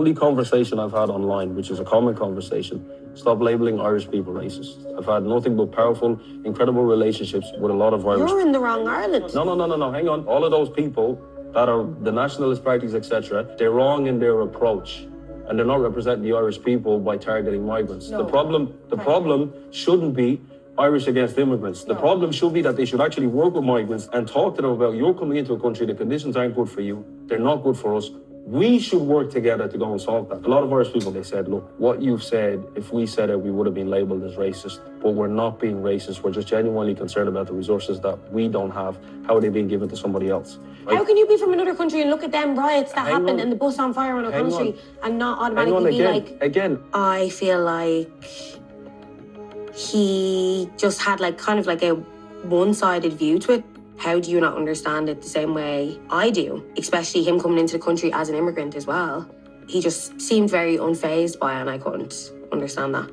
Only conversation I've had online, which is a common conversation, stop labeling Irish people racist. I've had nothing but powerful, incredible relationships with a lot of Irish. You're in the wrong Ireland. No, hang on. All of those people that are the nationalist parties, etc., they're wrong in their approach. And they're not representing the Irish people by targeting migrants. No. The problem shouldn't be Irish against immigrants. The problem should be that they should actually work with migrants and talk to them about, you're coming into a country, the conditions aren't good for you, they're not good for us. We should work together to go and solve that. A lot of Irish people, they said, look, what you've said, if we said it, we would have been labelled as racist. But we're not being racist. We're just genuinely concerned about the resources that we don't have. How are they being given to somebody else? How can you be from another country and look at them riots that happened and the bus on fire on a country and not automatically be like... Again. I feel like he just had kind of a one-sided view to it. How do you not understand it the same way I do? Especially him coming into the country as an immigrant as well. He just seemed very unfazed by it and I couldn't understand that.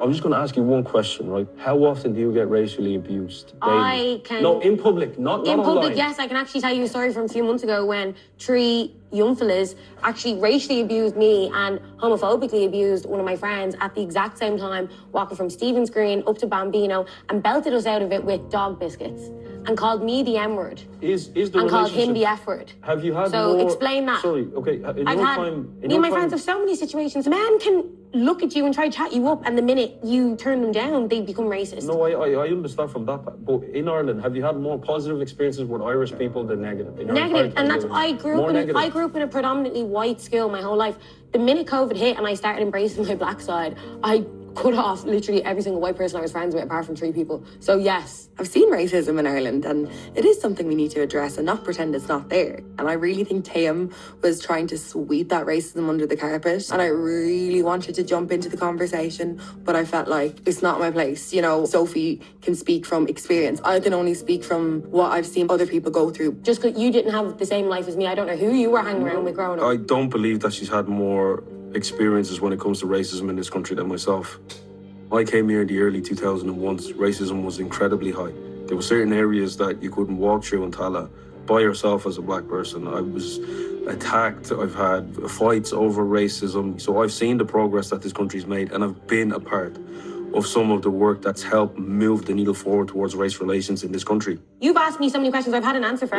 I'm just going to ask you one question, right? How often do you get racially abused daily? I can... No, in public, not in online. public, yes. I can actually tell you a story from a few months ago when 3 young fellas actually racially abused me and homophobically abused one of my friends at the exact same time, walking from Stephen's Green up to Bambino, and belted us out of it with dog biscuits and called me the M-word. And called him the F-word. Have you had So more... explain that. Sorry, okay. Me and my friends have so many situations. Men can look at you and try to chat you up, and the minute you turn them down, they become racist. No, I understand from that. But in Ireland, have you had more positive experiences with Irish people than negative? Negative, and that's... I grew up in a predominantly white school my whole life. The minute COVID hit and I started embracing my black side, I cut off literally every single white person I was friends with, apart from 3 people. So yes. I've seen racism in Ireland, and it is something we need to address and not pretend it's not there. And I really think Taim was trying to sweep that racism under the carpet, and I really wanted to jump into the conversation, but I felt like it's not my place. You know, Sophie can speak from experience. I can only speak from what I've seen other people go through. Just because you didn't have the same life as me, I don't know who you were hanging around with growing up. I don't believe that she's had more experiences when it comes to racism in this country than myself. I came here in the early 2001s. Racism was incredibly high. There were certain areas that you couldn't walk through in Tala by yourself as a black person. I was attacked. I've had fights over racism. So I've seen the progress that this country's made, and I've been a part of some of the work that's helped move the needle forward towards race relations in this country. You've asked me so many questions, I've had an answer for